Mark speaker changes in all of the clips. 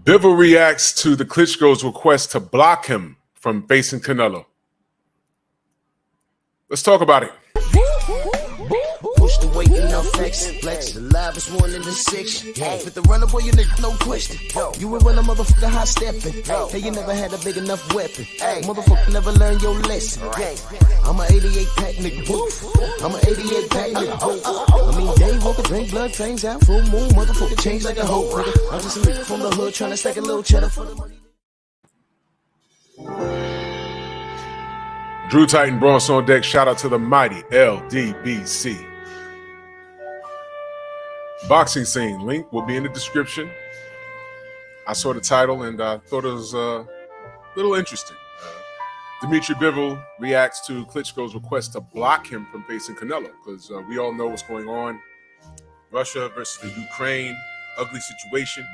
Speaker 1: Bivol reacts to the Klitschko's request to block him from facing Canelo. Let's talk about it.
Speaker 2: Push the weight in no flex. Flex the livest one in the six. With the runner boy, you nigga, no question. You will run a motherfucker high stepping. Hey, you never had a big enough weapon. Motherfucker never learned your lesson. I'm an 88 pack nigga. I'm an 88 pack nigga. I mean, day walker, drink blood, fangs out, full moon, motherfucker change like a hoe, nigga. I'm just a nigga from the hood trying to stack a little cheddar for the money.
Speaker 1: Drew Titan Bronx on deck. Shout out to the mighty LDBC. Boxing scene link will be in the description. I saw the title and I thought it was a little interesting. Dimitri Bivol reacts to Klitschko's request to block him from facing Canelo because we all know what's going on. Russia versus the Ukraine, ugly situation.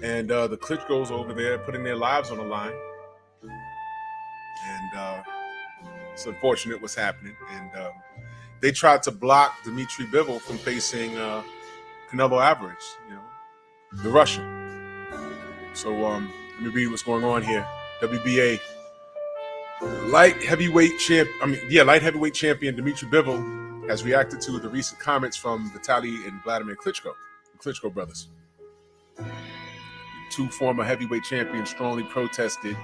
Speaker 1: And the Klitschko's over there putting their lives on the line. And it's unfortunate what's happening. And they tried to block Dimitri Bivol from facing Canelo Alvarez, the Russian. So let me read what's going on here. WBA light heavyweight champion Dimitri Bivol has reacted to the recent comments from Vitaly and Vladimir Klitschko, the Klitschko brothers. The two former heavyweight champions strongly protested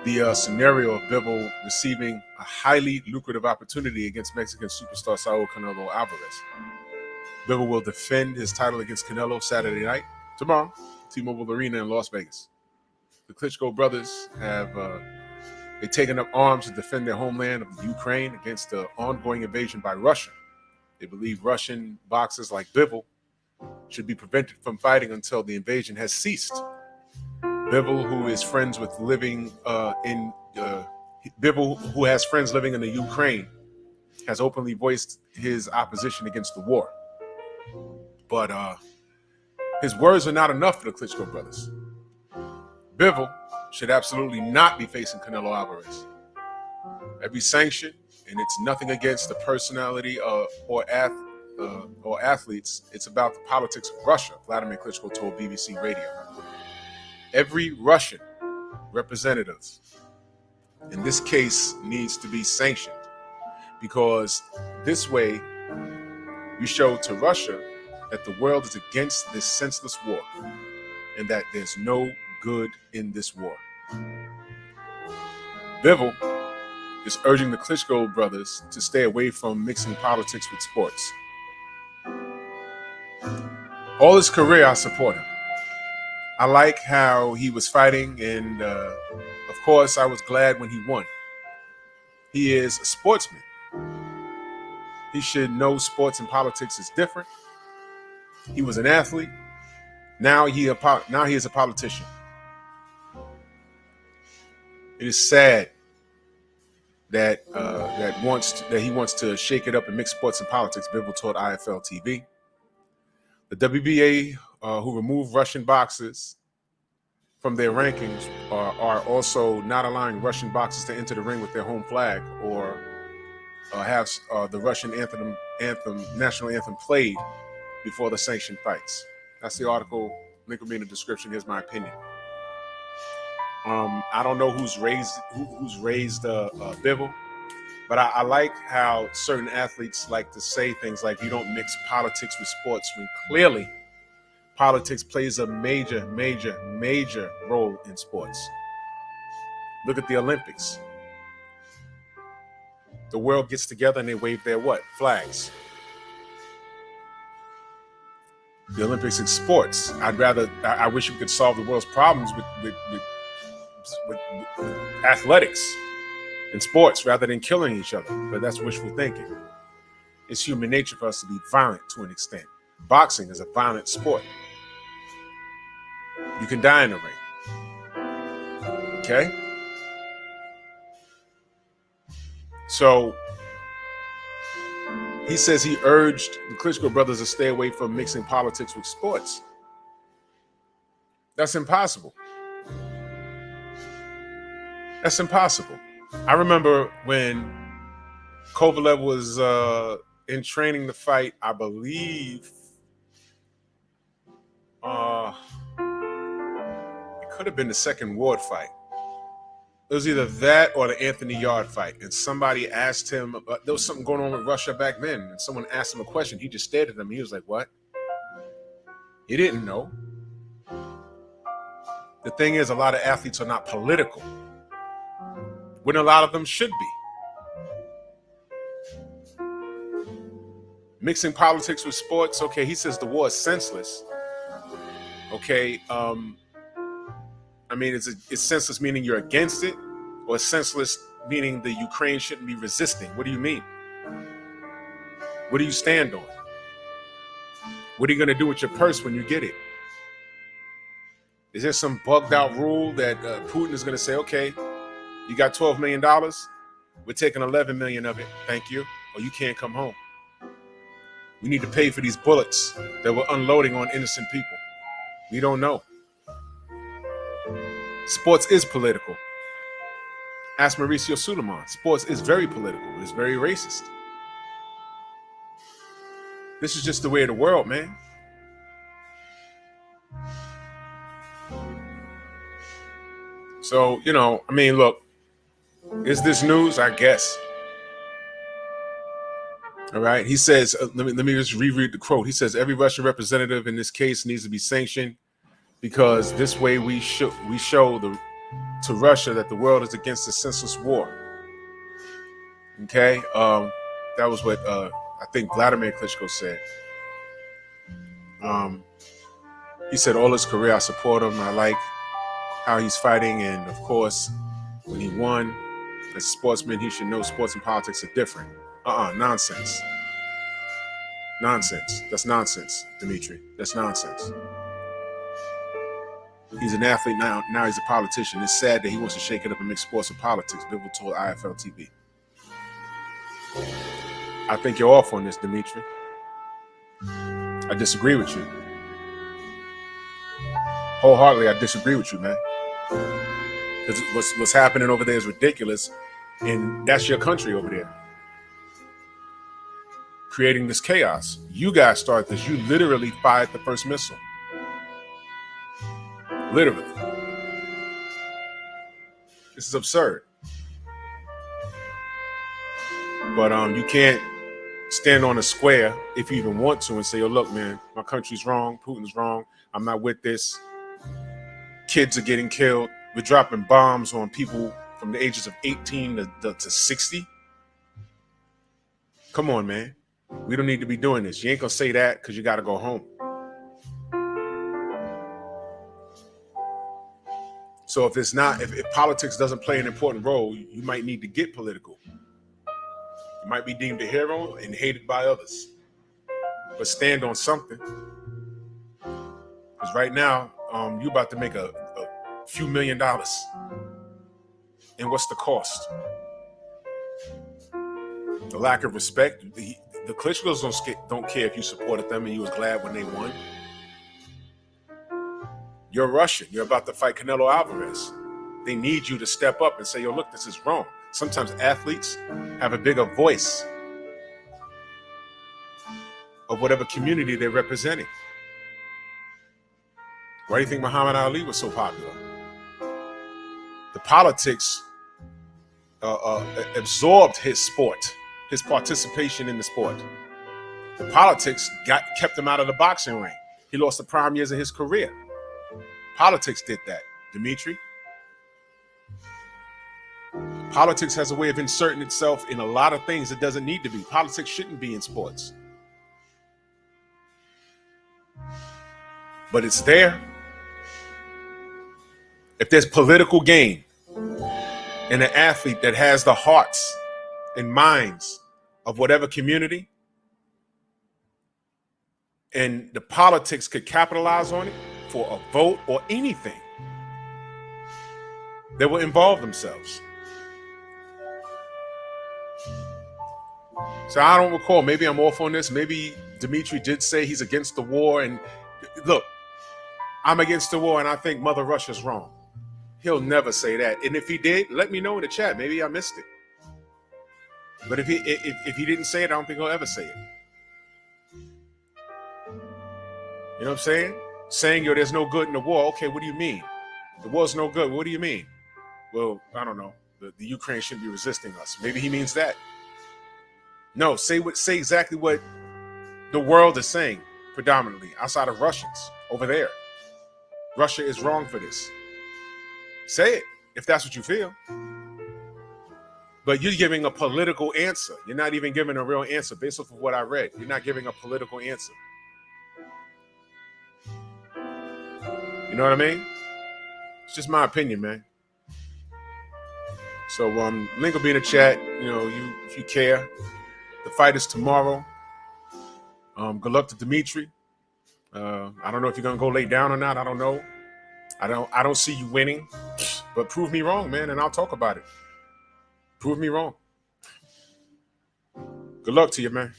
Speaker 1: the scenario of Bivol receiving a highly lucrative opportunity against Mexican superstar Saul Canelo Alvarez. Bivol will defend his title against Canelo Saturday night, tomorrow, T-Mobile Arena in Las Vegas. The Klitschko brothers have taken up arms to defend their homeland of the Ukraine against the ongoing invasion by Russia. They believe Russian boxers like Bivol should be prevented from fighting until the invasion has ceased. Bivol, who has friends living in the Ukraine, has openly voiced his opposition against the war. But his words are not enough for the Klitschko brothers. Bivol should absolutely not be facing Canelo Alvarez. Every sanction, and it's nothing against the personality or athletes, it's about the politics of Russia, Vladimir Klitschko told BBC Radio. Every Russian representative in this case needs to be sanctioned because this way you show to Russia that the world is against this senseless war and that there's no good in this war. Bivol is urging the Klitschko brothers to stay away from mixing politics with sports. All his career, I support him. I like how he was fighting, and of course, I was glad when he won. He is a sportsman. He should know sports and politics is different. He was an athlete. Now he is a politician. It is sad that he wants to shake it up and mix sports and politics. Bivol told IFL TV. The WBA, who removed Russian boxers from their rankings, are also not allowing Russian boxers to enter the ring with their home flag or have the Russian national anthem played before the sanctioned fights. That's the article. Link will be in the description. Here's my opinion. I don't know who's raised Bivol, but I like how certain athletes like to say things like you don't mix politics with sports when clearly politics plays a major, major, major role in sports. Look at the Olympics. The world gets together and they wave their what? Flags. The Olympics is sports. I wish we could solve the world's problems with athletics and sports rather than killing each other. But that's wishful thinking. It's human nature for us to be violent to an extent. Boxing is a violent sport. You can die in the ring. Okay? So he says he urged the Klitschko brothers to stay away from mixing politics with sports. That's impossible. That's impossible. I remember when Kovalev was in training to fight, I believe, could have been the second Ward fight. It was either that or the Anthony Yard fight. And somebody asked him, there was something going on with Russia back then. And someone asked him a question. He just stared at them. He was like, what? He didn't know. The thing is, a lot of athletes are not political, when a lot of them should be. Mixing politics with sports. Okay, he says the war is senseless. Okay, I mean, it's senseless meaning you're against it, or senseless meaning the Ukraine shouldn't be resisting? What do you mean? What do you stand on? What are you going to do with your purse when you get it? Is there some bugged out rule that Putin is going to say, okay, you got $12 million, we're taking 11 million of it, thank you, or you can't come home. We need to pay for these bullets that we're unloading on innocent people. We don't know. Sports is political. Ask Mauricio Suleiman. Sports is very political. It's very racist. This is just the way of the world, man. So, you know, I mean, look, is this news? I guess. All right. He says, let me just reread the quote. He says, every Russian representative in this case needs to be sanctioned, because this way we show to Russia that the world is against the senseless war. Okay, that was what I think Vladimir Klitschko said. He said all his career I support him. I like how he's fighting, and of course, when he won, as a sportsman, he should know sports and politics are different. Nonsense. Nonsense. That's nonsense, Dimitri. That's nonsense. He's an athlete now. Now he's a politician. It's sad that he wants to shake it up and mix sports and politics. Bivol told IFL TV. I think you're off on this, Dimitri. I disagree with you. Wholeheartedly, I disagree with you, man. Because what's happening over there is ridiculous. And that's your country over there, creating this chaos. You guys started this. You literally fired the first missile. Literally. This is absurd. But you can't stand on a square, if you even want to, and say, oh, look, man, my country's wrong. Putin's wrong. I'm not with this. Kids are getting killed. We're dropping bombs on people from the ages of 18 to 60. Come on, man. We don't need to be doing this. You ain't going to say that because you got to go home. So if politics doesn't play an important role, you might need to get political. You might be deemed a hero and hated by others. But stand on something. Because right now, you're about to make a few $1 million. And what's the cost? The lack of respect. The Klitschkos don't care if you supported them and you was glad when they won. You're Russian. You're about to fight Canelo Alvarez. They need you to step up and say, yo, look, this is wrong. Sometimes athletes have a bigger voice of whatever community they're representing. Why do you think Muhammad Ali was so popular? The politics absorbed his sport, his participation in the sport. The politics kept him out of the boxing ring. He lost the prime years of his career. Politics did that, Dimitri. Politics has a way of inserting itself in a lot of things it doesn't need to be. Politics shouldn't be in sports. But it's there. If there's political gain in an athlete that has the hearts and minds of whatever community, and the politics could capitalize on it for a vote or anything, they will involve themselves. So I don't recall. Maybe I'm off on this. Maybe Dimitri did say he's against the war. And look, I'm against the war and I think Mother Russia's wrong. He'll never say that. And if he did, let me know in the chat. Maybe I missed it. But if he didn't say it, I don't think he'll ever say it. You know what I'm saying? Saying, yo, there's no good in the war. Okay, what do you mean? The war's no good. What do you mean? Well, I don't know. The Ukraine shouldn't be resisting us. Maybe he means that. No, say exactly what the world is saying, predominantly, outside of Russians over there. Russia is wrong for this. Say it, if that's what you feel. But you're giving a political answer. You're not even giving a real answer based off of what I read. You're not giving a political answer. You know what I mean? It's just my opinion, man. So link will be in the chat. You know, if you care. The fight is tomorrow. Good luck to Dimitri. I don't know if you're gonna go lay down or not. I don't know. I don't see you winning, but prove me wrong, man, and I'll talk about it. Prove me wrong. Good luck to you, man.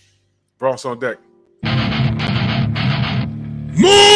Speaker 1: Bronx on deck. Move!